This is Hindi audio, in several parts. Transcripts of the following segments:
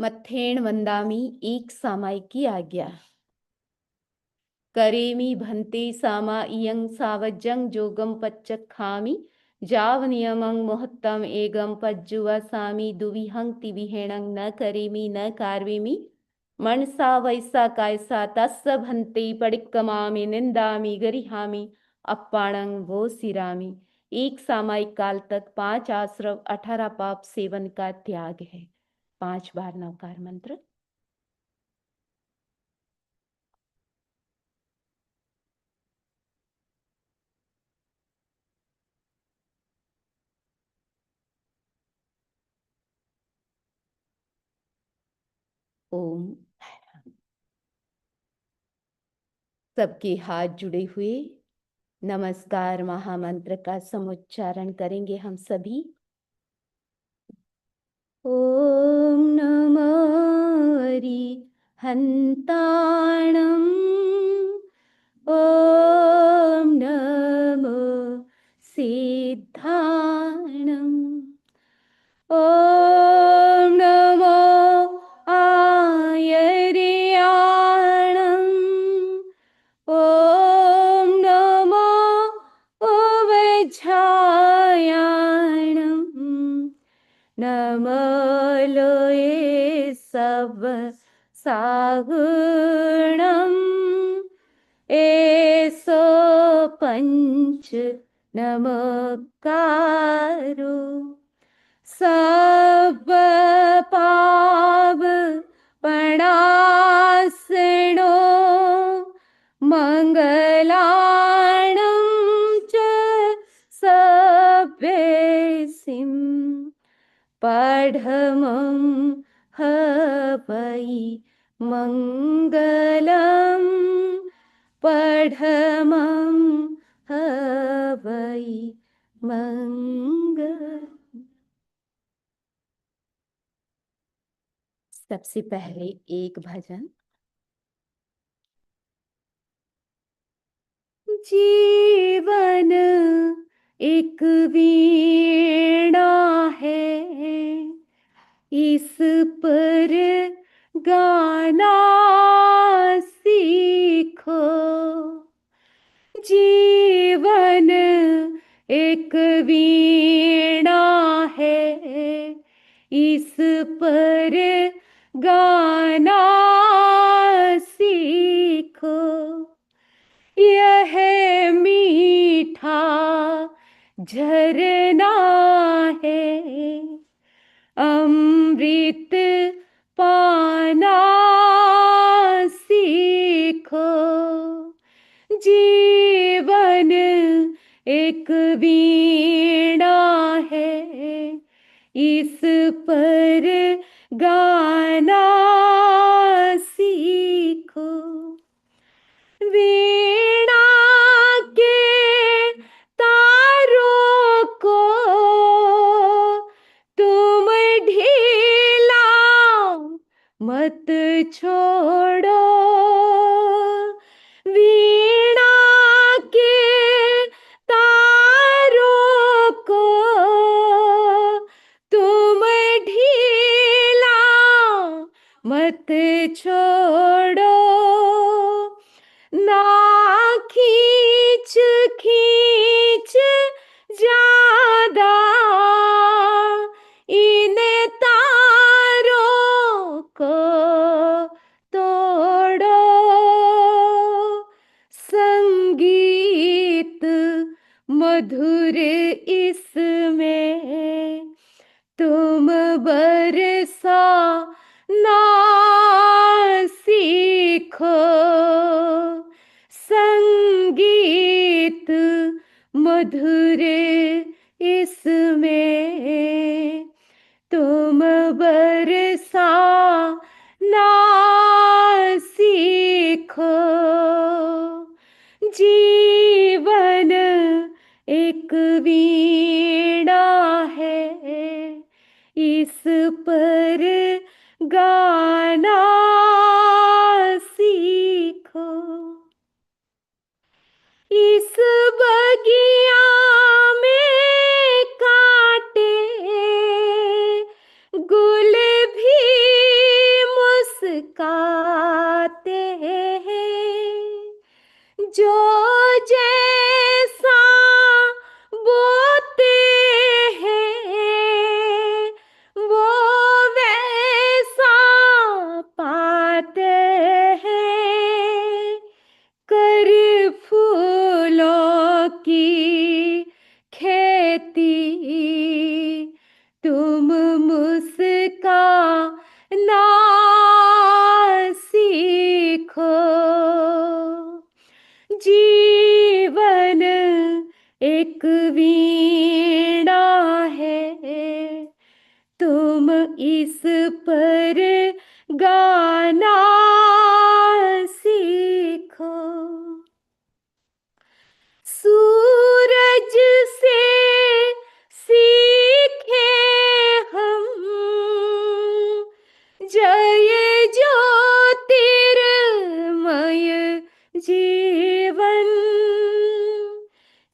मत्थेण वंदामि एक सामायिकी आज्ञा। करेमि भन्ते सामा इयं सावज्जं जोगं पच्चखामि जाव नियमं मुहूर्तम एगं पज्जुवसामि दुविहं तिविहेणं न करेमि न कार्वेमि मनसा वैसा कायसा तस्य भन्ते पडिक्कमामि निंदामि गरिहामि अप्पाणं वो सिरामि। एक सामायिक काल तक 5 आश्रव 18 पाप सेवन का त्याग है। 5 बार नवकार मंत्र। ओम। सबके हाथ जुड़े हुए नमस्कार महामंत्र का समुच्चारण करेंगे हम सभी। ओम नमः हंताणम। ओम नमः सिद्धाणम। ओम नमो आयर्याणम। ओम नमो उवझायाणम। नमलोए सब सागुणम। एसो पंच नमकारो। सब पाप पणासनो मंगलाणं च सभ्यसिं पढमं हवै मंगलम। पढमं हवै मंगल। सबसे पहले एक भजन। जीवन एक वीणा है, इस पर गाना सीखो। जीवन एक वीणा है, इस पर गाना सीखो। यह मीठा झरना है, अमृत पाना सीखो। जीवन एक वीणा है, इस पर गाना सीखो। वीणा के तारों को तुम ढीला मत छोड़ो। वीणा के तारों को तुम ढीला मत छोड़ो। ना खींच खींच ज्यादा इन तारों को तोड़ो। संगीत मधुर इसमें तुम बरसा ना सीखो। संगीत मधुर इसमें तुम बरसा ना सीखो। जीवन एक वीणा है, इस पर गाना सीखो। इस बगिया में कांटे गुल भी पाते हैं। जो जैसा बोते हैं वो वैसा पाते हैं। कर फूलों की खेती तुम मुस्काना सीखो। जीवन एक वीणा है, तुम इस पर गाना सीखो। सूरज से सीखे हम जय ज्योतिर्मय जीवन।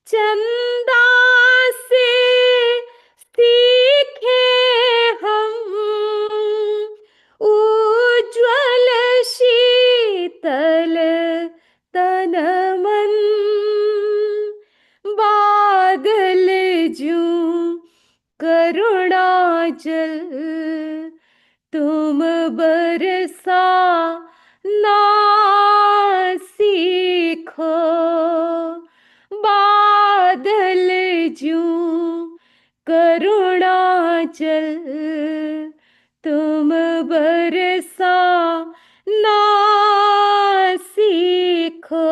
चंदा से सीखे हम उज्ज्वल शीतल तन मन। बादल जूं करुणा जल तुम बरसा ना सीखो। बादल जूं करुणा जल तुम बरसा ना सीखो।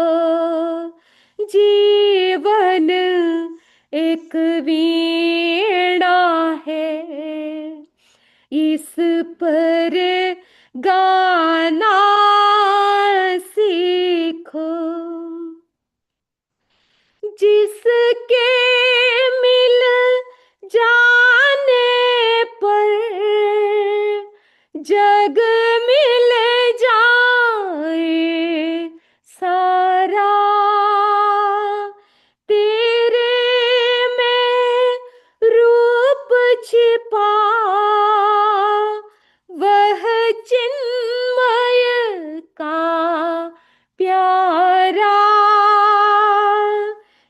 जीवन एक वीणा है, इस पर गाना सीखो। जिसके मिल जाने पर जग मिल जाए सारा। तेरे में रूप छिपा वह चिन्मय का प्यारा।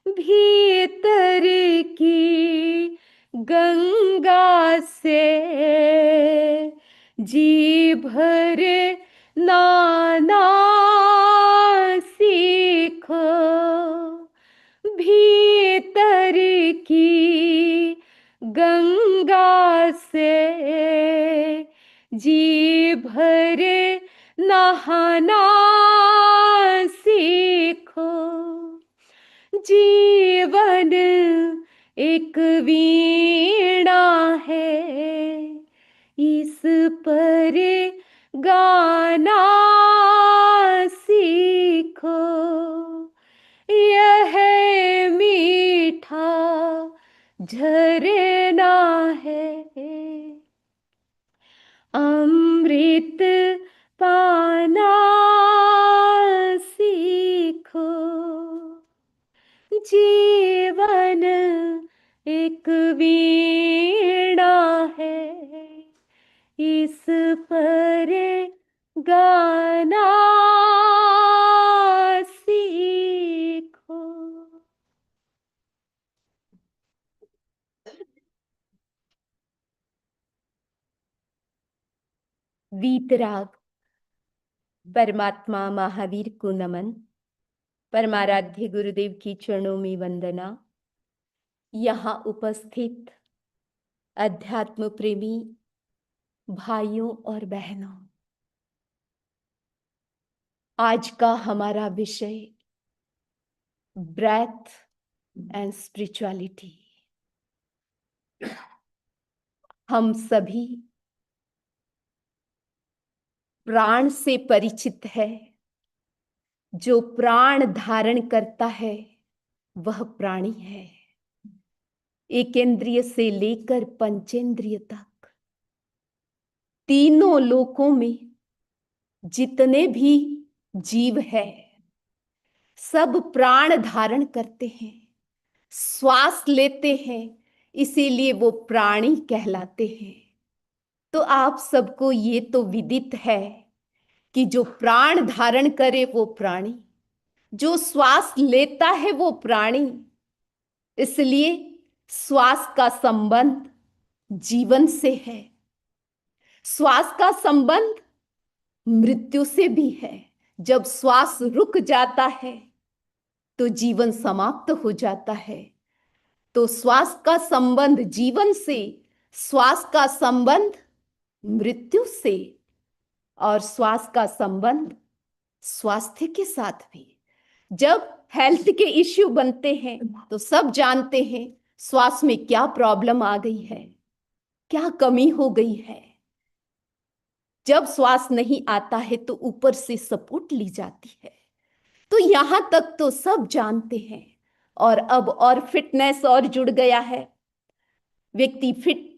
भीतर की गंगा से जी भर नाना सीखो। भीतर की गंगा से जी भर नहाना सीखो। जीवन एक वीणा है, इस पर गाना सीखो। यह मीठा झरना है, अमृत पाना सीखो। जीवन एक वीणा है, इस पर गाना सीखो। वीतराग परमात्मा महावीर को नमन। परमाराध्य गुरुदेव की चरणों में वंदना। यहाँ उपस्थित अध्यात्म प्रेमी भाइयों और बहनों, आज का हमारा विषय ब्रेथ एंड स्पिरिचुअलिटी। हम सभी प्राण से परिचित है। जो प्राण धारण करता है वह प्राणी है। एकेंद्रिय से लेकर पंचेंद्रिय तक तीनों लोकों में जितने भी जीव है सब प्राण धारण करते हैं, श्वास लेते हैं, इसीलिए वो प्राणी कहलाते हैं। तो आप सबको ये तो विदित है कि जो प्राण धारण करे वो प्राणी, जो श्वास लेता है वो प्राणी। इसलिए श्वास का संबंध जीवन से है, श्वास का संबंध मृत्यु से भी है। जब श्वास रुक जाता है तो जीवन समाप्त हो जाता है। तो श्वास का संबंध जीवन से, श्वास का संबंध मृत्यु से, और श्वास का संबंध स्वास्थ्य के साथ भी। जब हेल्थ के इश्यू बनते हैं तो सब जानते हैं श्वास में क्या प्रॉब्लम आ गई है, क्या कमी हो गई है। जब श्वास नहीं आता है तो ऊपर से सपोर्ट ली जाती है। तो यहां तक तो सब जानते हैं। और अब और फिटनेस और जुड़ गया है। व्यक्ति फिट,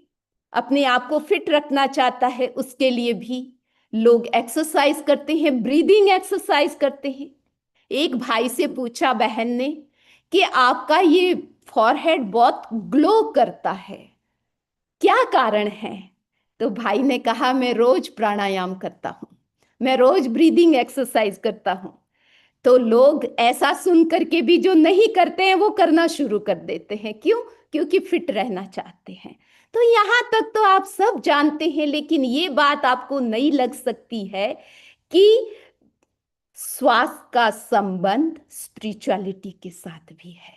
अपने आप को फिट रखना चाहता है, उसके लिए भी लोग एक्सरसाइज करते हैं, ब्रीदिंग एक्सरसाइज करते हैं। एक भाई से पूछा बहन ने कि आपका ये फॉरहेड बहुत ग्लो करता है, क्या कारण है? तो भाई ने कहा मैं रोज प्राणायाम करता हूं, मैं रोज ब्रीदिंग एक्सरसाइज करता हूं। तो लोग ऐसा सुन करके भी जो नहीं करते हैं वो करना शुरू कर देते हैं। क्यों? क्योंकि फिट रहना चाहते हैं। तो यहां तक तो आप सब जानते हैं, लेकिन ये बात आपको नहीं लग सकती है कि श्वास का संबंध स्पिरिचुअलिटी के साथ भी है,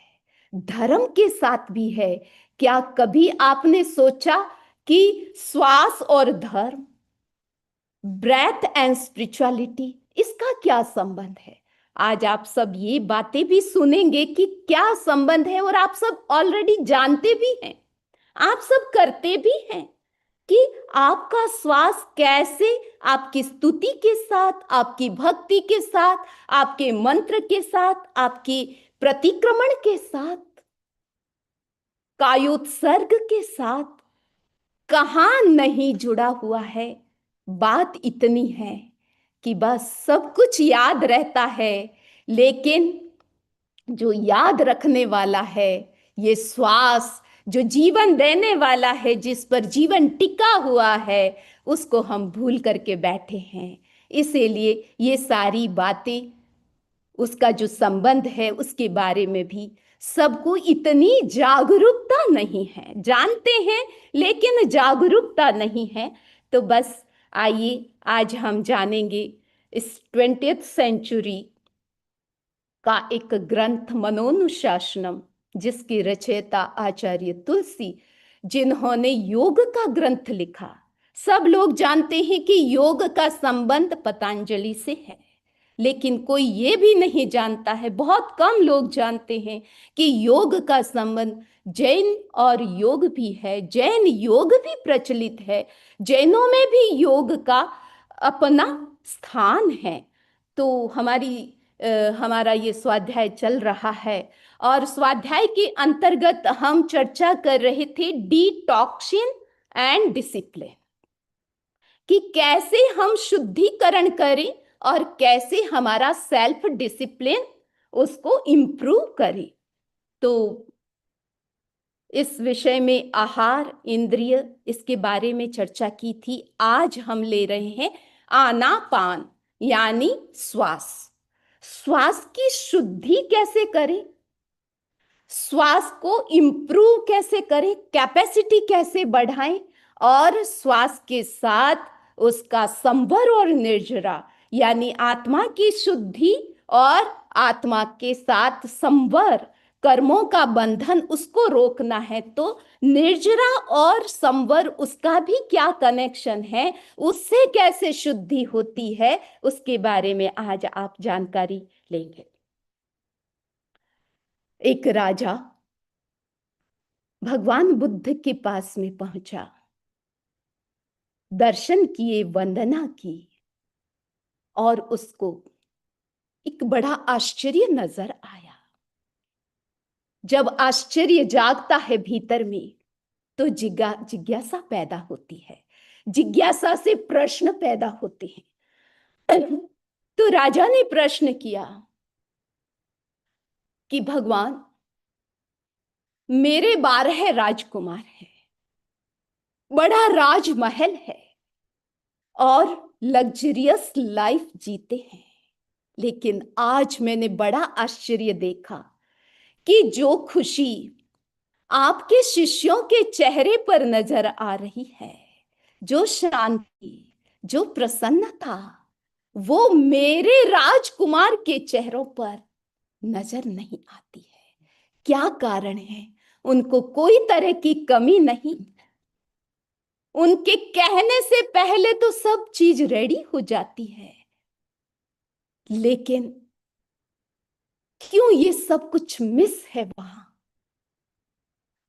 धर्म के साथ भी है। क्या कभी आपने सोचा कि श्वास और धर्म, ब्रेथ एंड स्पिरिचुअलिटी, इसका क्या संबंध है? आज आप सब ये बातें भी सुनेंगे कि क्या संबंध है, और आप सब ऑलरेडी जानते भी हैं, आप सब करते भी हैं कि आपका श्वास कैसे आपकी स्तुति के साथ, आपकी भक्ति के साथ, आपके मंत्र के साथ, आपके प्रतिक्रमण के साथ, कायोत्सर्ग के साथ कहां नहीं जुड़ा हुआ है। बात इतनी है कि बस सब कुछ याद रहता है, लेकिन जो याद रखने वाला है, ये श्वास जो जीवन देने वाला है, जिस पर जीवन टिका हुआ है, उसको हम भूल करके बैठे हैं। इसीलिए ये सारी बातें, उसका जो संबंध है उसके बारे में भी सबको इतनी जागरूकता नहीं है। जानते हैं लेकिन जागरूकता नहीं है। तो बस आइए आज हम जानेंगे इस 20th सेंचुरी का एक ग्रंथ मनोनुशासनम, जिसकी रचयिता आचार्य तुलसी, जिन्होंने योग का ग्रंथ लिखा। सब लोग जानते हैं कि योग का संबंध पतंजलि से है, लेकिन कोई ये भी नहीं जानता है, बहुत कम लोग जानते हैं कि योग का संबंध जैन और योग भी है। जैन योग भी प्रचलित है, जैनों में भी योग का अपना स्थान है। तो हमारा ये स्वाध्याय चल रहा है, और स्वाध्याय के अंतर्गत हम चर्चा कर रहे थे डिटॉक्सिन एंड डिसिप्लिन, कि कैसे हम शुद्धिकरण करें और कैसे हमारा सेल्फ डिसिप्लिन उसको इम्प्रूव करें। तो इस विषय में आहार, इंद्रिय, इसके बारे में चर्चा की थी। आज हम ले रहे हैं आनापान, यानी श्वास। श्वास की शुद्धि कैसे करें, श्वास को इम्प्रूव कैसे करें, कैपेसिटी कैसे बढ़ाएं, और श्वास के साथ उसका संवर और निर्जरा, यानी आत्मा की शुद्धि और आत्मा के साथ संवर, कर्मों का बंधन, उसको रोकना है। तो निर्जरा और संवर, उसका भी क्या कनेक्शन है, उससे कैसे शुद्धि होती है, उसके बारे में आज आप जानकारी लेंगे। एक राजा भगवान बुद्ध के पास में पहुंचा, दर्शन किए, वंदना की, और उसको एक बड़ा आश्चर्य नजर आया। जब आश्चर्य जागता है भीतर में तो जिज्ञासा पैदा होती है, जिज्ञासा से प्रश्न पैदा होते हैं। तो राजा ने प्रश्न किया कि भगवान, मेरे 12 राजकुमार हैं, बड़ा राजमहल है, और लग्जरियस लाइफ जीते हैं। लेकिन आज मैंने बड़ा आश्चर्य देखा कि जो खुशी आपके शिष्यों के चेहरे पर नजर आ रही है, जो शांति, जो प्रसन्नता, वो मेरे राजकुमार के चेहरों पर नजर नहीं आती है। क्या कारण है? उनको कोई तरह की कमी नहीं। उनके कहने से पहले तो सब चीज रेडी हो जाती है। लेकिन क्यों ये सब कुछ मिस है वहां?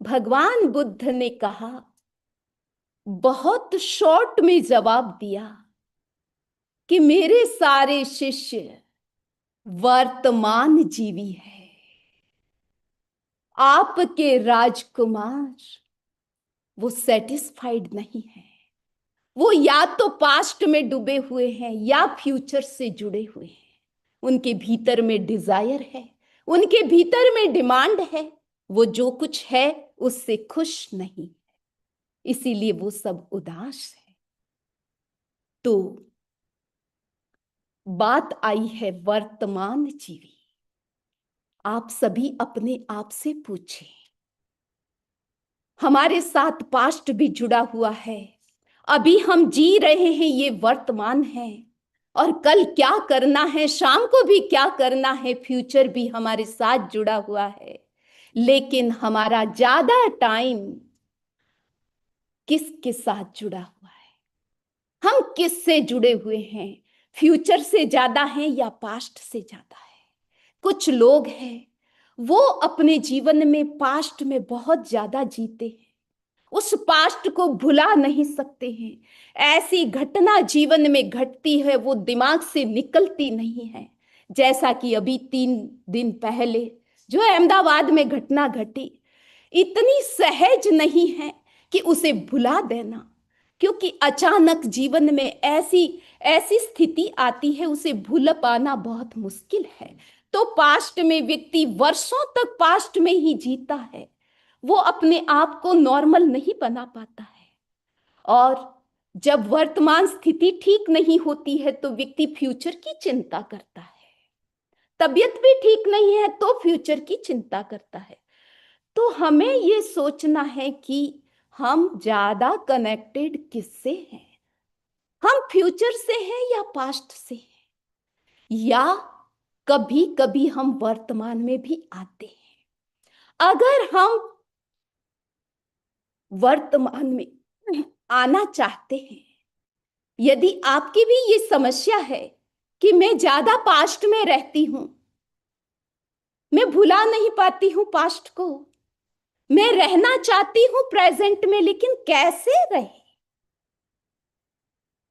भगवान बुद्ध ने कहा, बहुत शॉर्ट में जवाब दिया कि मेरे सारे शिष्य वर्तमान जीवी है। आपके राजकुमार वो सेटिस्फाइड नहीं है। वो या तो पास्ट में डूबे हुए हैं या फ्यूचर से जुड़े हुए हैं। उनके भीतर में डिजायर है, उनके भीतर में डिमांड है। वो जो कुछ है उससे खुश नहीं, इसीलिए वो सब उदास है। तो बात आई है वर्तमान जीवी। आप सभी अपने आप से पूछें, हमारे साथ पास्ट भी जुड़ा हुआ है। अभी हम जी रहे हैं, ये वर्तमान है। और कल क्या करना है, शाम को भी क्या करना है, फ्यूचर भी हमारे साथ जुड़ा हुआ है। लेकिन हमारा ज्यादा टाइम किसके साथ जुड़ा हुआ है? हम किससे जुड़े हुए हैं? फ्यूचर से ज्यादा है या पास्ट से ज्यादा है? कुछ लोग हैं, वो अपने जीवन में पास्ट में बहुत ज्यादा जीते हैं, उस पास्ट को भुला नहीं सकते हैं। ऐसी घटना जीवन में घटती है, वो दिमाग से निकलती नहीं है। जैसा कि अभी 3 दिन पहले जो अहमदाबाद में घटना घटी, इतनी सहज नहीं है कि उसे भुला देना। क्योंकि अचानक जीवन में ऐसी ऐसी स्थिति आती है, उसे भूल पाना बहुत मुश्किल है। तो पास्ट में व्यक्ति वर्षों तक पास्ट में ही जीता है, वो अपने आप को नॉर्मल नहीं बना पाता है। और जब वर्तमान स्थिति ठीक नहीं होती है तो व्यक्ति फ्यूचर की चिंता करता है। तबीयत भी ठीक नहीं है तो फ्यूचर की चिंता करता है। तो हमें ये सोचना है कि हम ज्यादा कनेक्टेड किससे हैं? हम फ्यूचर से हैं या पास्ट से हैं? या कभी कभी हम वर्तमान में भी आते हैं? अगर हम वर्तमान में आना चाहते हैं, यदि आपकी भी ये समस्या है कि मैं ज्यादा पास्ट में रहती हूं, मैं भुला नहीं पाती हूं पास्ट को, मैं रहना चाहती हूं प्रेजेंट में, लेकिन कैसे रहे?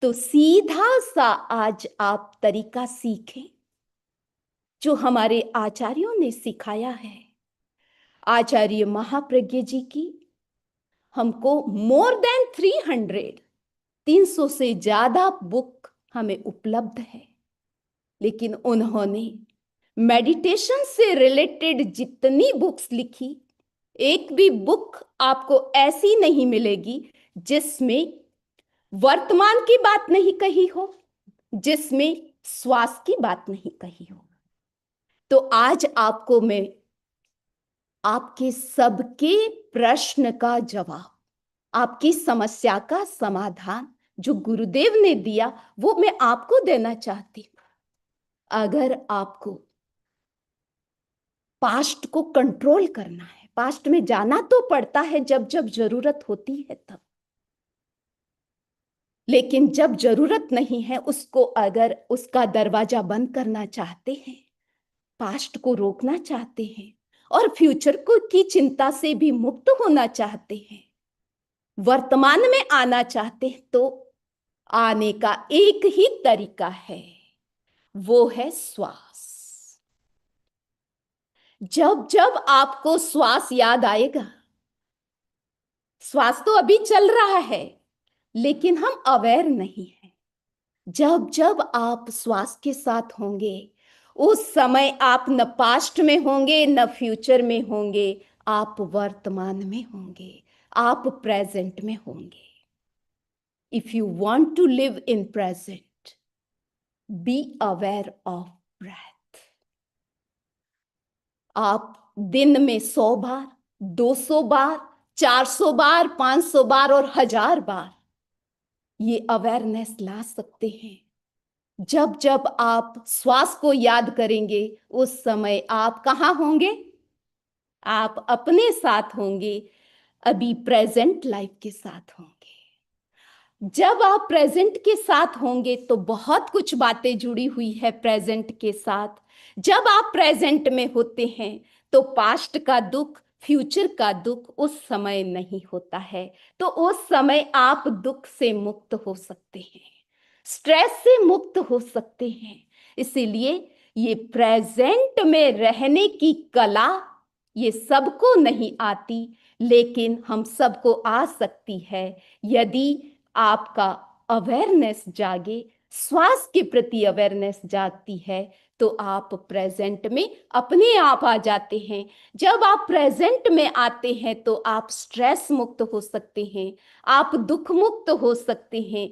तो सीधा सा आज आप तरीका सीखें जो हमारे आचार्यों ने सिखाया है। आचार्य महाप्रज्ञ जी की हमको मोर देन 300 से ज्यादा बुक हमें उपलब्ध है। लेकिन उन्होंने मेडिटेशन से रिलेटेड जितनी बुक्स लिखी, एक भी बुक आपको ऐसी नहीं मिलेगी जिसमें वर्तमान की बात नहीं कही हो, जिसमें श्वास की बात नहीं कही हो। तो आज आपको मैं आपके सबके प्रश्न का जवाब, आपकी समस्या का समाधान जो गुरुदेव ने दिया, वो मैं आपको देना चाहती हूं। अगर आपको पास्ट को कंट्रोल करना है, पास्ट में जाना तो पड़ता है जब जब जरूरत होती है तब, लेकिन जब जरूरत नहीं है उसको अगर उसका दरवाजा बंद करना चाहते हैं, पास्ट को रोकना चाहते हैं और फ्यूचर को की चिंता से भी मुक्त होना चाहते हैं, वर्तमान में आना चाहते हैं, तो आने का एक ही तरीका है, वो है श्वास। जब जब आपको श्वास याद आएगा, श्वास तो अभी चल रहा है लेकिन हम अवेयर नहीं है। जब जब आप श्वास के साथ होंगे, उस समय आप न पास्ट में होंगे न फ्यूचर में होंगे, आप वर्तमान में होंगे, आप प्रेजेंट में होंगे। If you want to live in present, be aware of breath. आप दिन में 100 बार, 200 बार, 400 बार, 500 बार और 1000 बार ये अवेयरनेस ला सकते हैं। जब जब आप श्वास को याद करेंगे, उस समय आप कहाँ होंगे? आप अपने साथ होंगे, अभी प्रेजेंट लाइफ के साथ होंगे। जब आप प्रेजेंट के साथ होंगे तो बहुत कुछ बातें जुड़ी हुई है प्रेजेंट के साथ। जब आप प्रेजेंट में होते हैं तो पास्ट का दुख, फ्यूचर का दुख उस समय नहीं होता है। तो उस समय आप दुख से मुक्त हो सकते हैं, स्ट्रेस से मुक्त हो सकते हैं। इसीलिए ये प्रेजेंट में रहने की कला ये सबको नहीं आती, लेकिन हम सबको आ सकती है यदि आपका अवेयरनेस जागे, श्वास के प्रति अवेयरनेस जागती है तो आप प्रेजेंट में अपने आप आ जाते हैं। जब आप प्रेजेंट में आते हैं तो आप स्ट्रेस मुक्त हो सकते हैं, आप दुख मुक्त हो सकते हैं,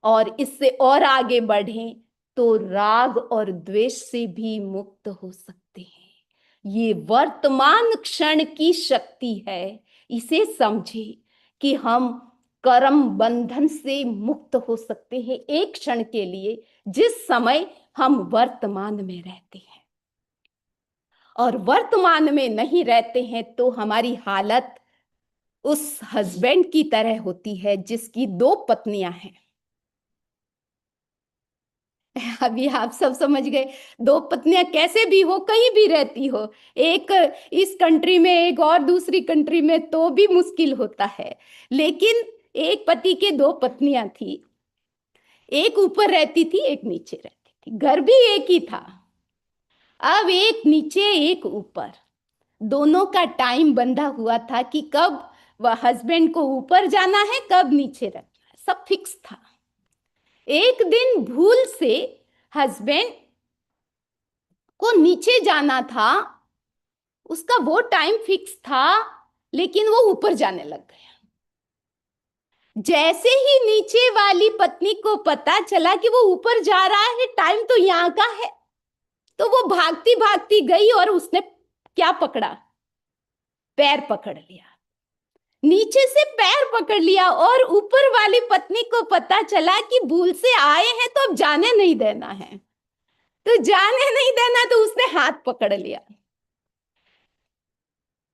और इससे और आगे बढ़ें तो राग और द्वेष से भी मुक्त हो सकते हैं। ये वर्तमान क्षण की शक्ति है। इसे समझे कि हम कर्म बंधन से मुक्त हो सकते हैं एक क्षण के लिए, जिस समय हम वर्तमान में रहते हैं। और वर्तमान में नहीं रहते हैं तो हमारी हालत उस हस्बैंड की तरह होती है जिसकी 2 पत्नियां हैं। अभी आप सब समझ गए, 2 पत्नियां कैसे भी हो, कहीं भी रहती हो, एक इस कंट्री में एक और दूसरी कंट्री में, तो भी मुश्किल होता है। लेकिन एक पति के 2 पत्नियां थी, एक ऊपर रहती थी, एक नीचे रहती थी, घर भी एक ही था। अब एक नीचे एक ऊपर, दोनों का टाइम बंधा हुआ था कि कब वह हस्बैंड को ऊपर जाना है, कब नीचे रखना है, सब फिक्स था। एक दिन भूल से हस्बैंड को नीचे जाना था, उसका वो टाइम फिक्स था, लेकिन वो ऊपर जाने लग गया। जैसे ही नीचे वाली पत्नी को पता चला कि वो ऊपर जा रहा है, टाइम तो यहां का है, तो वो भागती भागती गई और उसने क्या पकड़ा? पैर पकड़ लिया, नीचे से पैर पकड़ लिया। और ऊपर वाली पत्नी को पता चला कि भूल से आए हैं तो अब जाने नहीं देना है, तो जाने नहीं देना, तो उसने हाथ पकड़ लिया।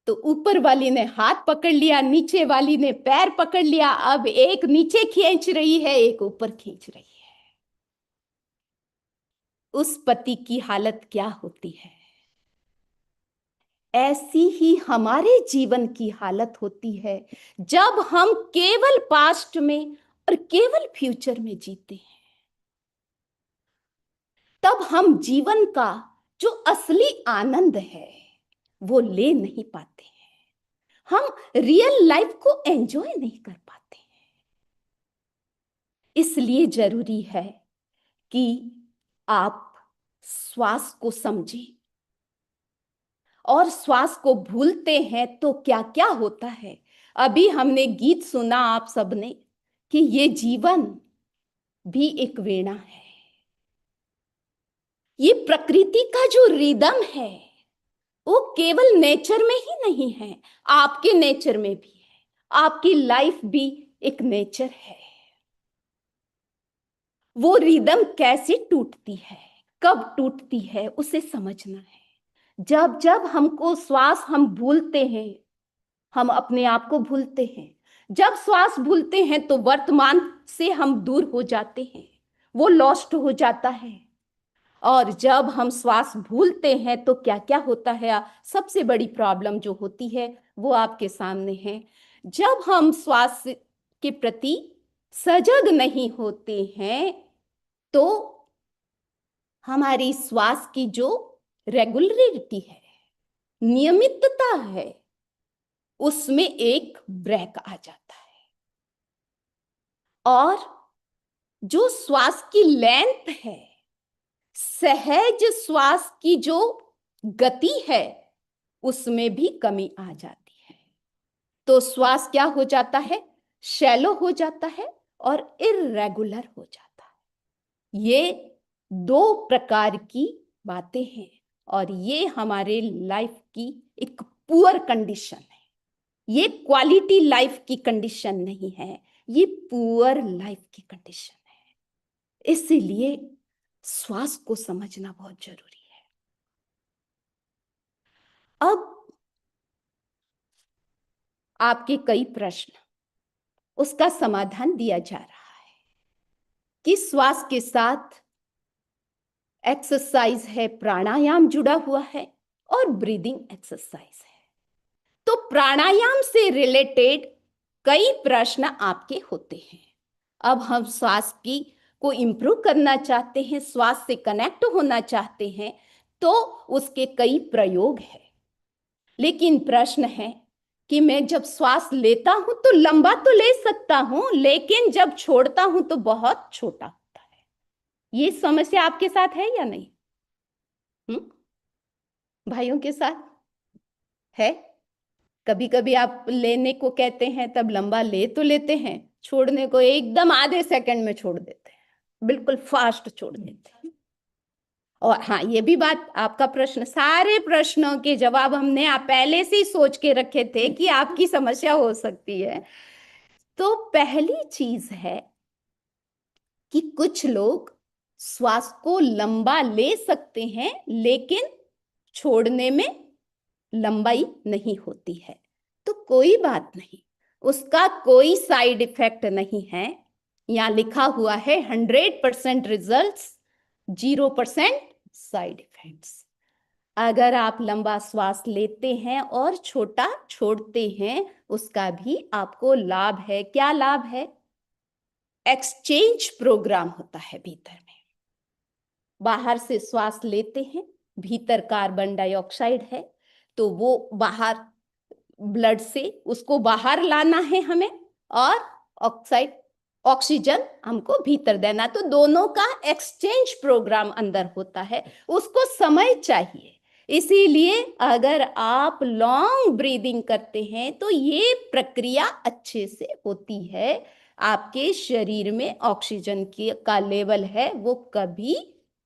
तो ऊपर वाली ने हाथ पकड़ लिया, नीचे वाली ने पैर पकड़ लिया। अब एक नीचे खींच रही है, एक ऊपर खींच रही है। उस पति की हालत क्या होती है? ऐसी ही हमारे जीवन की हालत होती है जब हम केवल पास्ट में और केवल फ्यूचर में जीते हैं। तब हम जीवन का जो असली आनंद है वो ले नहीं पाते हैं, हम रियल लाइफ को एंजॉय नहीं कर पाते हैं। इसलिए जरूरी है कि आप श्वास को समझें। और श्वास को भूलते हैं तो क्या क्या होता है? अभी हमने गीत सुना आप सबने कि ये जीवन भी एक वीणा है। ये प्रकृति का जो रिदम है वो केवल नेचर में ही नहीं है, आपके नेचर में भी है। आपकी लाइफ भी एक नेचर है। वो रिदम कैसे टूटती है, कब टूटती है, उसे समझना है। जब जब हमको श्वास हम भूलते हैं, हम अपने आप को भूलते हैं। जब श्वास भूलते हैं तो वर्तमान से हम दूर हो जाते हैं, वो लॉस्ट हो जाता है। और जब हम श्वास भूलते हैं तो क्या क्या होता है? सबसे बड़ी प्रॉब्लम जो होती है वो आपके सामने है। जब हम श्वास के प्रति सजग नहीं होते हैं तो हमारी श्वास की जो रेगुलरिटी है, नियमितता है, उसमें एक ब्रेक आ जाता है। और जो श्वास की लेंथ है, सहज श्वास की जो गति है, उसमें भी कमी आ जाती है। तो श्वास क्या हो जाता है? शैलो हो जाता है और इर्रेगुलर हो जाता है। ये दो प्रकार की बातें हैं और ये हमारे लाइफ की एक पुअर कंडीशन है। ये क्वालिटी लाइफ की कंडीशन नहीं है, ये पुअर लाइफ की कंडीशन है। इसीलिए श्वास को समझना बहुत जरूरी है। अब आपके कई प्रश्न, उसका समाधान दिया जा रहा है कि श्वास के साथ एक्सरसाइज है, प्राणायाम जुड़ा हुआ है और ब्रीदिंग एक्सरसाइज है। तो प्राणायाम से रिलेटेड कई प्रश्न आपके होते हैं। अब हम श्वास की को इम्प्रूव करना चाहते हैं, श्वास से कनेक्ट होना चाहते हैं, तो उसके कई प्रयोग हैं। लेकिन प्रश्न है कि मैं जब श्वास लेता हूं तो लंबा तो ले सकता हूं, लेकिन जब छोड़ता हूं तो बहुत छोटा होता है। ये समस्या आपके साथ है या नहीं? भाइयों के साथ है? कभी कभी आप लेने को कहते हैं तब लंबा ले तो लेते हैं, छोड़ने को एकदम आधे सेकंड में छोड़ देते हैं, बिल्कुल फास्ट छोड़ देते हैं। और हाँ, ये भी बात, आपका प्रश्न, सारे प्रश्नों के जवाब हमने आप पहले से ही सोच के रखे थे कि आपकी समस्या हो सकती है। तो पहली चीज है कि कुछ लोग श्वास को लंबा ले सकते हैं लेकिन छोड़ने में लंबाई नहीं होती है। तो कोई बात नहीं, उसका कोई साइड इफेक्ट नहीं है। यहां लिखा हुआ है 100% रिजल्ट्स, 0% साइड इफेक्ट्स। अगर आप लंबा श्वास लेते हैं और छोटा छोड़ते हैं, उसका भी आपको लाभ है। क्या लाभ है? एक्सचेंज प्रोग्राम होता है भीतर में। बाहर से श्वास लेते हैं, भीतर कार्बन डाइऑक्साइड है, तो वो बाहर ब्लड से उसको बाहर लाना है हमें, और ऑक्सीजन हमको भीतर देना। तो दोनों का एक्सचेंज प्रोग्राम अंदर होता है, उसको समय चाहिए। इसीलिए अगर आप लॉन्ग ब्रीदिंग करते हैं तो ये प्रक्रिया अच्छे से होती है। आपके शरीर में ऑक्सीजन की का लेवल है वो कभी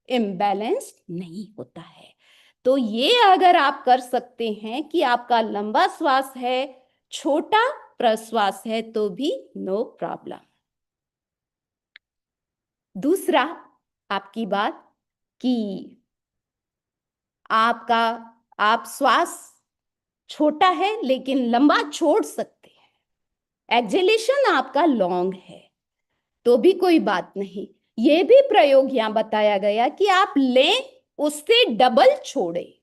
इम्बैलेंस नहीं होता है। तो ये अगर आप कर सकते हैं कि आपका लंबा श्वास है, छोटा प्रश्वास है, तो भी नो प्रॉब्लम। दूसरा आपकी बात कि आप श्वास छोटा है लेकिन लंबा छोड़ सकते हैं, एक्सहेलेशन आपका लॉन्ग है, तो भी कोई बात नहीं। ये भी प्रयोग यहां बताया गया कि आप लें उससे डबल छोड़े।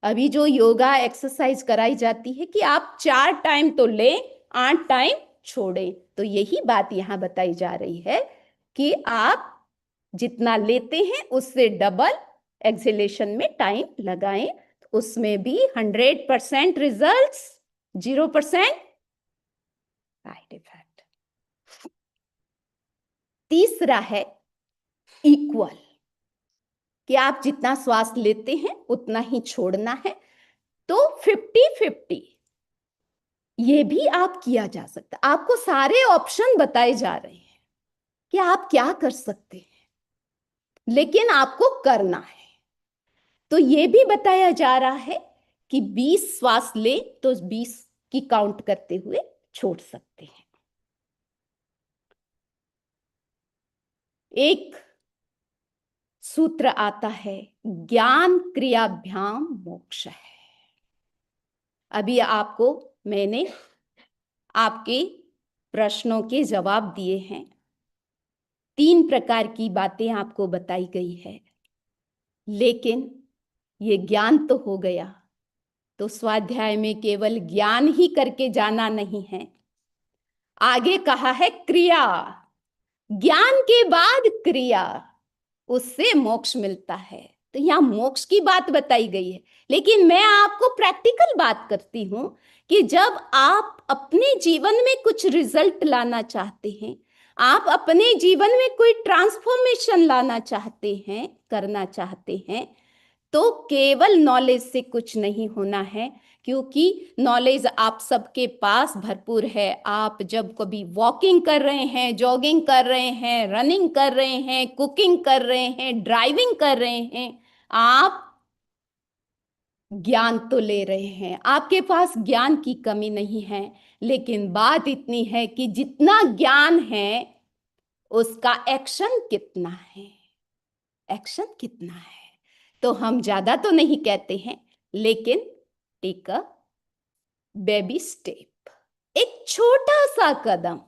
अभी जो योगा एक्सरसाइज कराई जाती है कि आप 4 टाइम तो लें, 8 टाइम छोड़ें, तो यही बात यहां बताई जा रही है कि आप जितना लेते हैं उससे डबल एक्सहेलेशन में टाइम लगाएं। उसमें भी 100% रिजल्ट्स, 0% साइड इफेक्ट। तीसरा है इक्वल, कि आप जितना श्वास लेते हैं उतना ही छोड़ना है। तो 50-50 ये भी आप किया जा सकता है। आपको सारे ऑप्शन बताए जा रहे हैं कि आप क्या कर सकते हैं, लेकिन आपको करना है। तो ये भी बताया जा रहा है कि 20 श्वास ले तो 20 की काउंट करते हुए छोड़ सकते हैं। एक सूत्र आता है, ज्ञान क्रियाभ्याम मोक्ष है। अभी आपको मैंने आपके प्रश्नों के जवाब दिए हैं, 3 प्रकार की बातें आपको बताई गई है, लेकिन ये ज्ञान तो हो गया। तो स्वाध्याय में केवल ज्ञान ही करके जाना नहीं है, आगे कहा है क्रिया, ज्ञान के बाद क्रिया, उससे मोक्ष मिलता है। तो यहां मोक्ष की बात बताई गई है, लेकिन मैं आपको प्रैक्टिकल बात करती हूं कि जब आप अपने जीवन में कुछ रिजल्ट लाना चाहते हैं, आप अपने जीवन में कोई ट्रांसफॉर्मेशन लाना चाहते हैं, करना चाहते हैं, तो केवल नॉलेज से कुछ नहीं होना है, क्योंकि नॉलेज आप सबके पास भरपूर है। आप जब कभी वॉकिंग कर रहे हैं, जॉगिंग कर रहे हैं, रनिंग कर रहे हैं, कुकिंग कर रहे हैं, ड्राइविंग कर रहे हैं, आप ज्ञान तो ले रहे हैं, आपके पास ज्ञान की कमी नहीं है। लेकिन बात इतनी है कि जितना ज्ञान है उसका एक्शन कितना है, एक्शन कितना है। तो हम ज्यादा तो नहीं कहते हैं, लेकिन टेक अ बेबी स्टेप, एक छोटा सा कदम।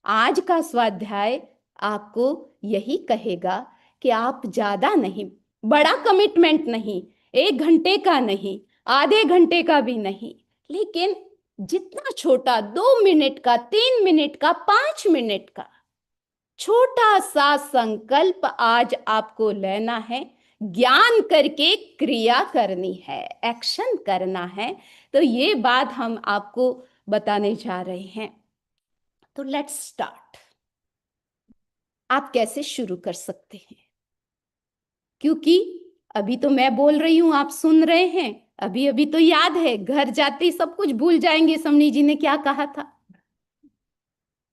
आज का स्वाध्याय आपको यही कहेगा कि आप ज्यादा नहीं, बड़ा कमिटमेंट नहीं, 1 घंटे का नहीं, आधे घंटे का भी नहीं, लेकिन जितना छोटा, 2 मिनट का, 3 मिनट का, 5 मिनट का छोटा सा संकल्प आज आपको लेना है, ज्ञान करके क्रिया करनी है, एक्शन करना है। तो ये बात हम आपको बताने जा रहे हैं। तो लेट्स स्टार्ट। आप कैसे शुरू कर सकते हैं? क्योंकि अभी तो मैं बोल रही हूं, आप सुन रहे हैं, अभी अभी तो याद है, घर जाते ही सब कुछ भूल जाएंगे, समनी जी ने क्या कहा था।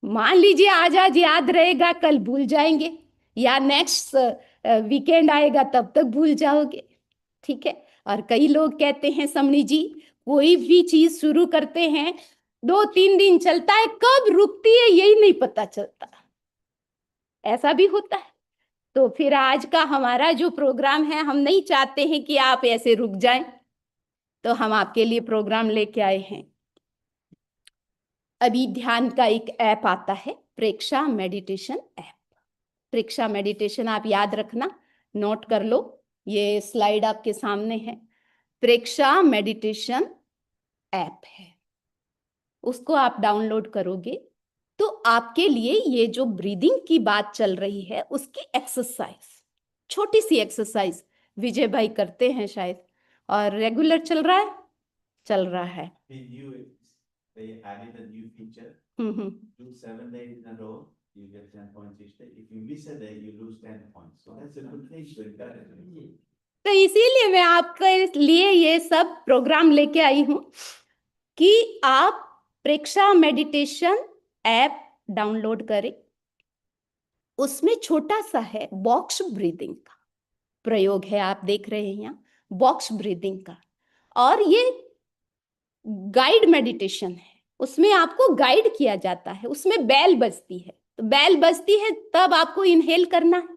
मान लीजिए आज आज याद रहेगा, कल भूल जाएंगे, या नेक्स्ट वीकेंड आएगा तब तक भूल जाओगे। ठीक है। और कई लोग कहते हैं समनी जी, कोई भी चीज शुरू करते हैं, 2-3 दिन चलता है, कब रुकती है यही नहीं पता चलता। ऐसा भी होता है। तो फिर आज का हमारा जो प्रोग्राम है, हम नहीं चाहते हैं कि आप ऐसे रुक जाएं, तो हम आपके लिए प्रोग्राम लेके आए हैं। अभी ध्यान का एक ऐप आता है, प्रेक्षा मेडिटेशन ऐप। प्रेक्षा मेडिटेशन आप याद रखना, नोट कर लो, ये स्लाइड आपके सामने है। प्रेक्षा मेडिटेशन ऐप है, उसको आप डाउनलोड करोगे तो आपके लिए ये जो ब्रीदिंग की बात चल रही है उसकी एक्सरसाइज, छोटी सी एक्सरसाइज विजय भाई करते हैं शायद, और रेगुलर चल रहा है, चल रहा है। They added a new feature. Do 7 days in a row, you get 10 points each day. If you miss a day, you lose 10 points. So that's a good thing. तो इसीलिए मैं आपके लिए ये सब प्रोग्राम लेके आई हूं कि आप प्रेक्षा मेडिटेशन ऐप डाउनलोड करें। उसमें छोटा सा है बॉक्स ब्रीदिंग का प्रयोग है, आप देख रहे हैं यहाँ बॉक्स ब्रीदिंग का, और ये गाइड मेडिटेशन है। उसमें आपको गाइड किया जाता है, उसमें बेल बजती है, तो बेल बजती है तब आपको इनहेल करना है,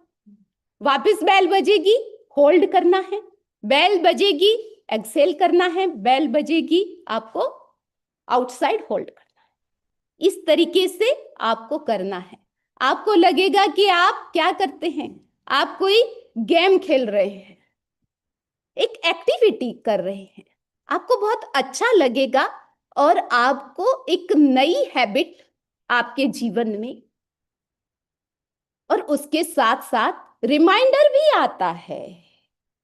वापस बेल बजेगी होल्ड करना है, बेल बजेगी एक्सेल करना है, बेल बजेगी आपको आउटसाइड होल्ड करना है। इस तरीके से आपको करना है। आपको लगेगा कि आप क्या करते हैं, आप कोई गेम खेल रहे हैं, एक एक्टिविटी कर रहे हैं, आपको बहुत अच्छा लगेगा और आपको एक नई हैबिट आपके जीवन में, और उसके साथ साथ रिमाइंडर भी आता है,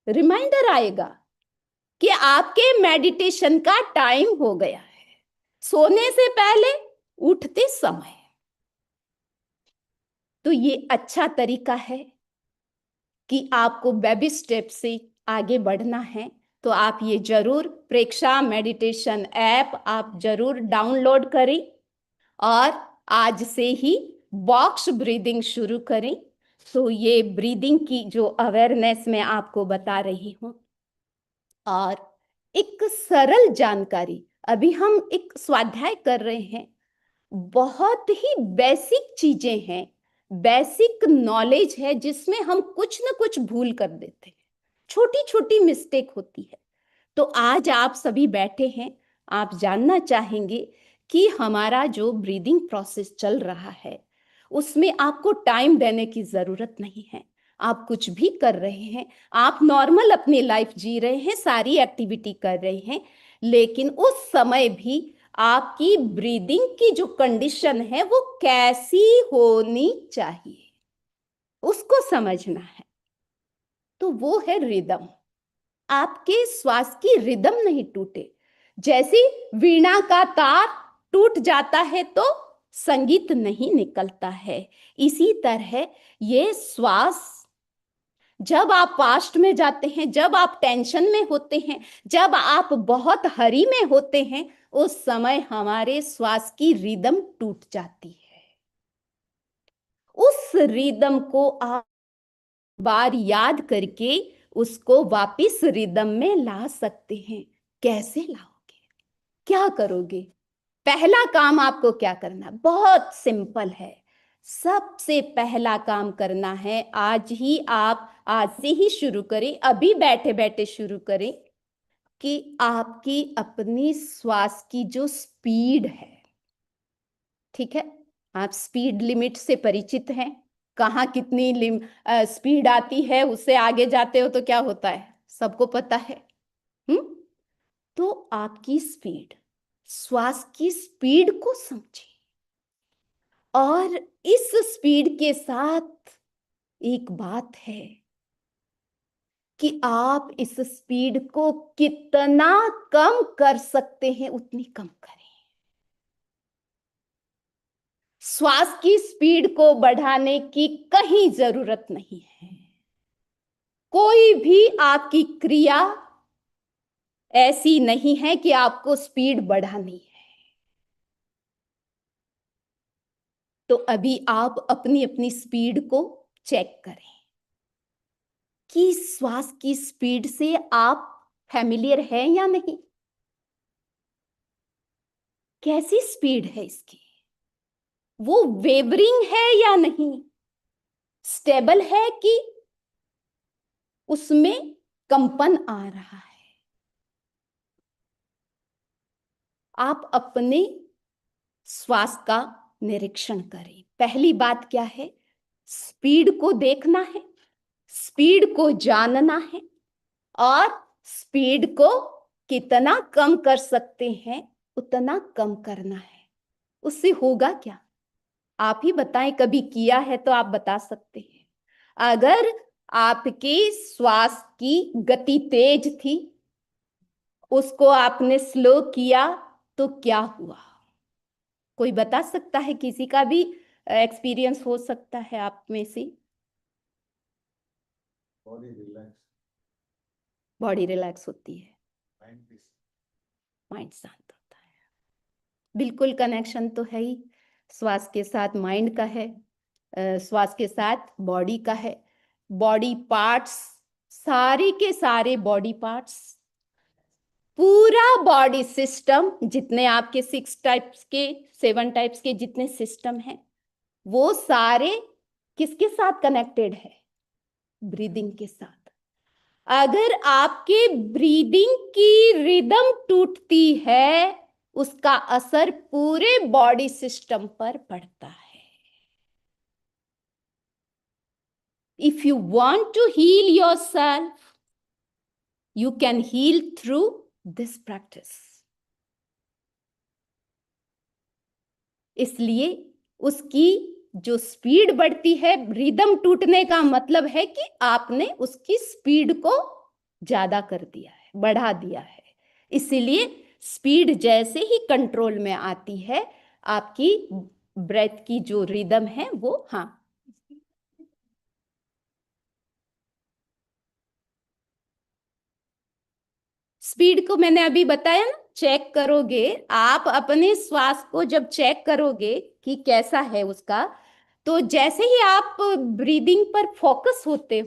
रिमाइंडर आएगा कि आपके मेडिटेशन का टाइम हो गया है, सोने से पहले, उठते समय। तो ये अच्छा तरीका है कि आपको बेबी स्टेप से आगे बढ़ना है। तो आप ये जरूर प्रेक्षा मेडिटेशन ऐप आप जरूर डाउनलोड करें और आज से ही बॉक्स ब्रीदिंग शुरू करें। तो ये ब्रीदिंग की जो अवेयरनेस मैं आपको बता रही हूं, और एक सरल जानकारी, अभी हम एक स्वाध्याय कर रहे हैं, बहुत ही बेसिक चीजें हैं, बेसिक नॉलेज है जिसमें हम कुछ ना कुछ भूल कर देते हैं, छोटी छोटी मिस्टेक होती है। तो आज आप सभी बैठे हैं, आप जानना चाहेंगे कि हमारा जो ब्रीदिंग प्रोसेस चल रहा है उसमें आपको टाइम देने की जरूरत नहीं है। आप कुछ भी कर रहे हैं, आप नॉर्मल अपनी लाइफ जी रहे हैं, सारी एक्टिविटी कर रहे हैं, लेकिन उस समय भी आपकी ब्रीदिंग की जो कंडीशन है वो कैसी होनी चाहिए उसको समझना है। तो वो है रिदम, आपके श्वास की रिदम नहीं टूटे। जैसे वीणा का तार टूट जाता है तो संगीत नहीं निकलता है, इसी तरह ये श्वास जब आप पास्ट में जाते हैं, जब आप टेंशन में होते हैं, जब आप बहुत हरी में होते हैं, उस समय हमारे श्वास की रिदम टूट जाती है। उस रिदम को आप बार याद करके उसको वापिस रिदम में ला सकते हैं। कैसे लाओगे, क्या करोगे? पहला काम आपको क्या करना, बहुत सिंपल है। सबसे पहला काम करना है, आज से ही शुरू करें, अभी बैठे बैठे शुरू करें, कि आपकी अपनी श्वास की जो स्पीड है, ठीक है, आप स्पीड लिमिट से परिचित हैं। कहाँ कितनी स्पीड आती है, उससे आगे जाते हो तो क्या होता है, सबको पता है। तो आपकी स्पीड, श्वास की स्पीड को समझिए, और इस स्पीड के साथ एक बात है कि आप इस स्पीड को कितना कम कर सकते हैं उतनी कम करें। श्वास की स्पीड को बढ़ाने की कहीं जरूरत नहीं है। कोई भी आपकी क्रिया ऐसी नहीं है कि आपको स्पीड बढ़ानी है। तो अभी आप अपनी अपनी स्पीड को चेक करें कि श्वास की स्पीड से आप फैमिलियर हैं या नहीं। कैसी स्पीड है इसकी, वो वेवरिंग है या नहीं, स्टेबल है कि उसमें कंपन आ रहा है। आप अपने श्वास का निरीक्षण करें। पहली बात क्या है, स्पीड को देखना है, स्पीड को जानना है, और स्पीड को कितना कम कर सकते हैं उतना कम करना है। उससे होगा क्या, आप ही बताएं, कभी किया है तो आप बता सकते हैं। अगर आपकी श्वास की गति तेज थी, उसको आपने स्लो किया तो क्या हुआ? कोई बता सकता है? किसी का भी एक्सपीरियंस हो सकता है आप में से। बॉडी रिलैक्स होती है, माइंड शांत होता है। बिल्कुल कनेक्शन तो है ही, श्वास के साथ माइंड का है, श्वास के साथ बॉडी का है। बॉडी पार्ट्स, सारे के सारे बॉडी पार्ट्स, पूरा बॉडी सिस्टम, जितने आपके 7 टाइप्स के जितने सिस्टम हैं, वो सारे किसके साथ कनेक्टेड है? ब्रीदिंग के साथ। अगर आपके ब्रीदिंग की रिदम टूटती है, उसका असर पूरे बॉडी सिस्टम पर पड़ता है। If you want to heal yourself, you can heal through this practice. इसलिए उसकी जो स्पीड बढ़ती है, रिदम टूटने का मतलब है कि आपने उसकी स्पीड को ज्यादा कर दिया है, बढ़ा दिया है। इसीलिए स्पीड जैसे ही कंट्रोल में आती है, आपकी ब्रेथ की जो रिदम है वो, हाँ, स्पीड को मैंने अभी बताया ना, चेक करोगे आप अपने श्वास को, जब चेक करोगे कि कैसा है उसका, तो जैसे ही आप ब्रीदिंग पर फोकस होते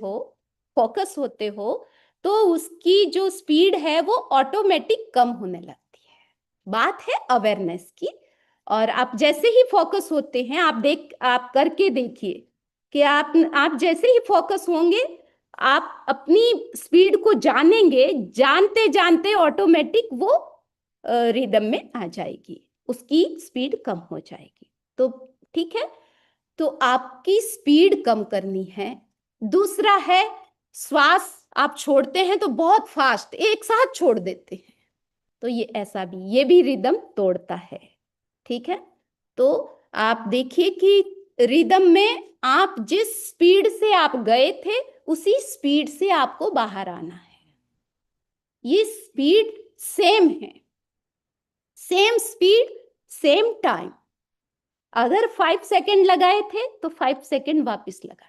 हो, तो उसकी जो स्पीड है वो ऑटोमेटिक कम होने लगती है। बात है अवेयरनेस की। और आप जैसे ही फोकस होते हैं, आप करके देखिए कि आप जैसे ही फोकस होंगे, आप अपनी स्पीड को जानेंगे, जानते जानते ऑटोमेटिक वो रिदम में आ जाएगी, उसकी स्पीड कम हो जाएगी। तो ठीक है, तो आपकी स्पीड कम करनी है। दूसरा है, श्वास आप छोड़ते हैं तो बहुत फास्ट एक साथ छोड़ देते हैं, तो ये भी रिदम तोड़ता है। ठीक है, तो आप देखिए कि रिदम में आप जिस स्पीड से आप गए थे, उसी स्पीड से आपको बाहर आना है। ये स्पीड सेम है, सेम स्पीड, सेम टाइम। अगर 5 सेकेंड लगाए थे तो 5 सेकेंड वापस लगाना।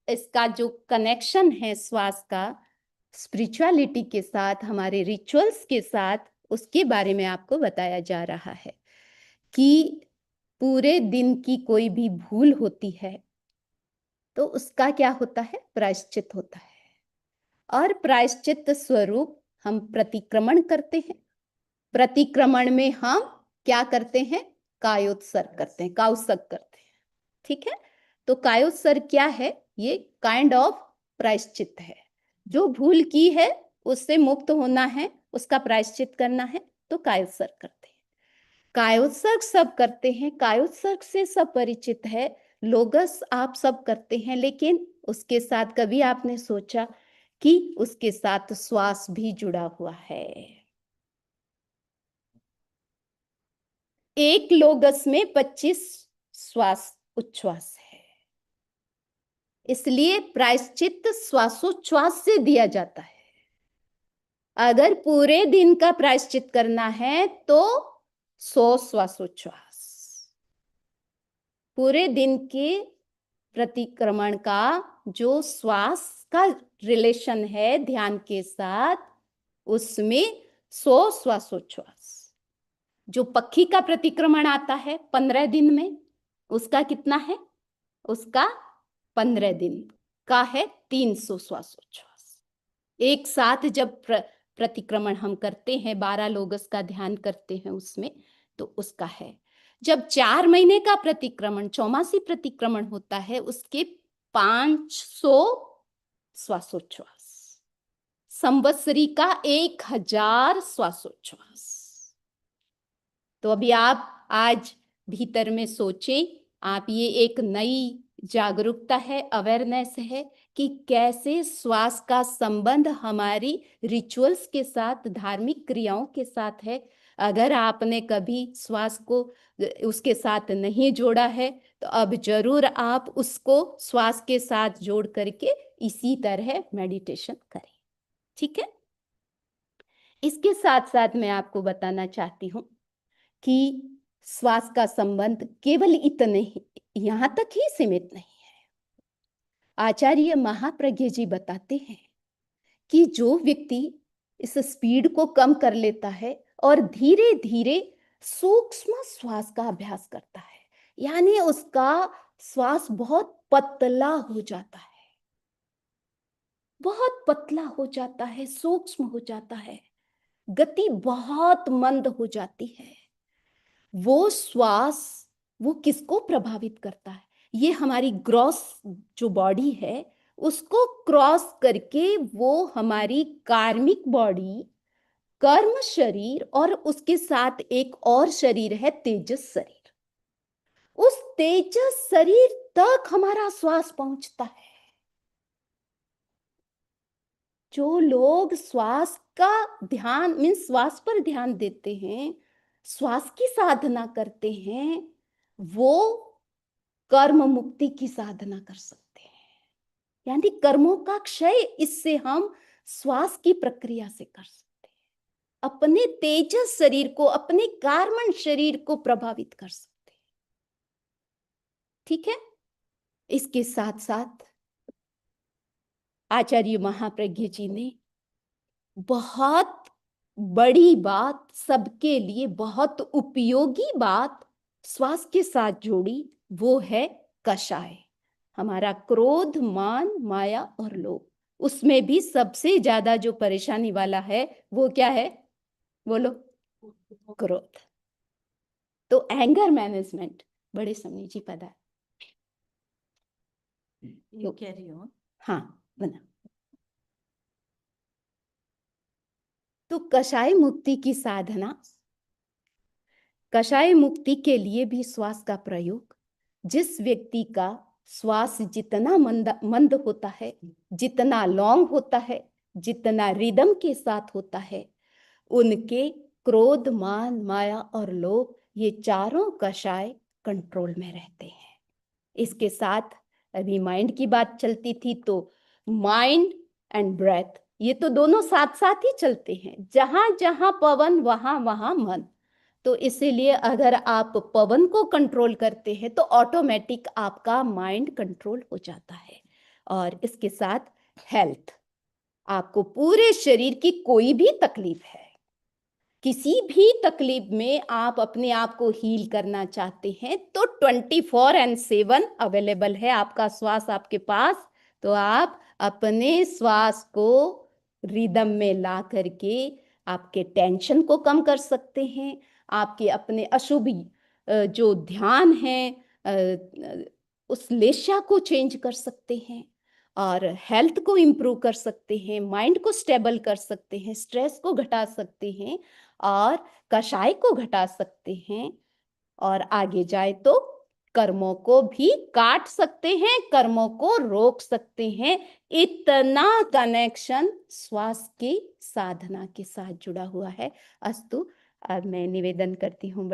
इसका जो कनेक्शन है श्वास का स्पिरिचुअलिटी के साथ, हमारे रिचुअल्स के साथ, उसके बारे में आपको बताया जा रहा है कि पूरे दिन की कोई भी भूल होती है तो उसका क्या होता है, प्रायश्चित होता है। और प्रायश्चित स्वरूप हम प्रतिक्रमण करते हैं। प्रतिक्रमण में हम क्या करते हैं, कायोत्सर्ग करते हैं, काउत्सर्ग करते हैं। ठीक है, तो कायोत्सर्ग क्या है, ये काइंड ऑफ प्रायश्चित है। जो भूल की है उससे मुक्त होना है, उसका प्रायश्चित करना है, तो कायोत्सर्ग करते हैं। कायोत्सर्ग सब करते हैं, कायोत्सर्ग से सब परिचित है, लोगस आप सब करते हैं, लेकिन उसके साथ कभी आपने सोचा कि उसके साथ श्वास भी जुड़ा हुआ है। एक लोगस में 25 श्वास उच्छ्वास है, इसलिए प्रायश्चित श्वासोच्छ्वास से दिया जाता है। अगर पूरे दिन का प्रायश्चित करना है तो 100 श्वासोच्छ्वास। पूरे दिन के प्रतिक्रमण का जो श्वास का रिलेशन है ध्यान के साथ, उसमें 100 श्वासोच्छ्वास। जो पक्षी का प्रतिक्रमण आता है 15 दिन में, उसका कितना है, उसका 15 दिन का है 300 श्वासोच्छ्वास। एक साथ जब प्रतिक्रमण हम करते हैं, 12 लोगस का ध्यान करते हैं उसमें, तो उसका है। जब 4 महीने का प्रतिक्रमण, चौमासी प्रतिक्रमण होता है, उसके 500 श्वासोच्छ्वास। संवत्सरी का 1000 श्वासोच्छ्वास। तो अभी आप आज भीतर में सोचें, आप ये एक नई जागरूकता है, अवेयरनेस है कि कैसे श्वास का संबंध हमारी रिचुअल्स के साथ, धार्मिक क्रियाओं के साथ है। अगर आपने कभी श्वास को उसके साथ नहीं जोड़ा है तो अब जरूर आप उसको श्वास के साथ जोड़ करके इसी तरह मेडिटेशन करें। ठीक है, इसके साथ साथ मैं आपको बताना चाहती हूँ कि श्वास का संबंध केवल इतने ही, यहां तक ही सीमित नहीं है। आचार्य महाप्रज्ञ जी बताते हैं कि जो व्यक्ति इस स्पीड को कम कर लेता है और धीरे धीरे सूक्ष्म श्वास का अभ्यास करता है, यानी उसका श्वास बहुत पतला हो जाता है, बहुत पतला हो जाता है, सूक्ष्म हो जाता है, गति बहुत मंद हो जाती है। वो श्वास, वो किसको प्रभावित करता है, ये हमारी ग्रॉस जो बॉडी है उसको क्रॉस करके वो हमारी कार्मिक बॉडी, कर्म शरीर, और उसके साथ एक और शरीर है तेजस शरीर, उस तेजस शरीर तक हमारा श्वास पहुंचता है। जो लोग श्वास का ध्यान मीन्स श्वास पर ध्यान देते हैं, श्वास की साधना करते हैं, वो कर्म मुक्ति की साधना कर सकते हैं, यानी कर्मों का क्षय इससे हम श्वास की प्रक्रिया से कर सकते हैं, अपने तेजस शरीर को, अपने कार्मण शरीर को प्रभावित कर सकते हैं। ठीक है, इसके साथ साथ आचार्य महाप्रज्ञ जी ने बहुत बड़ी बात, सबके लिए बहुत उपयोगी बात श्वास के साथ जोड़ी, वो है कषाय। हमारा क्रोध, मान, माया और लोभ, उसमें भी सबसे ज्यादा जो परेशानी वाला है वो क्या है, बोलो, क्रोध। तो एंगर मैनेजमेंट बड़े समझी जी पता, कैरी ऑन। हाँ, बना। तो कषाय मुक्ति की साधना, कषाय मुक्ति के लिए भी श्वास का प्रयोग, जिस व्यक्ति का श्वास जितना मंद होता है, जितना लॉन्ग होता है, जितना रिदम के साथ होता है, उनके क्रोध, मान, माया और लोभ, ये चारों कषाय कंट्रोल में रहते हैं। इसके साथ अभी माइंड की बात चलती थी, तो माइंड एंड ब्रेथ, ये तो दोनों साथ साथ ही चलते हैं, जहां जहां पवन वहां वहां मन। तो इसीलिए अगर आप पवन को कंट्रोल करते हैं तो ऑटोमेटिक आपका माइंड कंट्रोल हो जाता है। और इसके साथ हेल्थ, आपको पूरे शरीर की कोई भी तकलीफ है, किसी भी तकलीफ में आप अपने आप को हील करना चाहते हैं तो 24/7 अवेलेबल है आपका श्वास आपके पास। तो आप अपने श्वास को रिदम में ला करके आपके टेंशन को कम कर सकते हैं, आपके अपने अशुभ जो ध्यान है उस लेशा को चेंज कर सकते हैं और हेल्थ को इम्प्रूव कर सकते हैं, माइंड को स्टेबल कर सकते हैं, स्ट्रेस को घटा सकते हैं और कषाय को घटा सकते हैं और आगे जाए तो कर्मों को भी काट सकते हैं, कर्मों को रोक सकते हैं। इतना कनेक्शन श्वास की साधना के साथ जुड़ा हुआ है। अस्तु, अब मैं निवेदन करती हूँ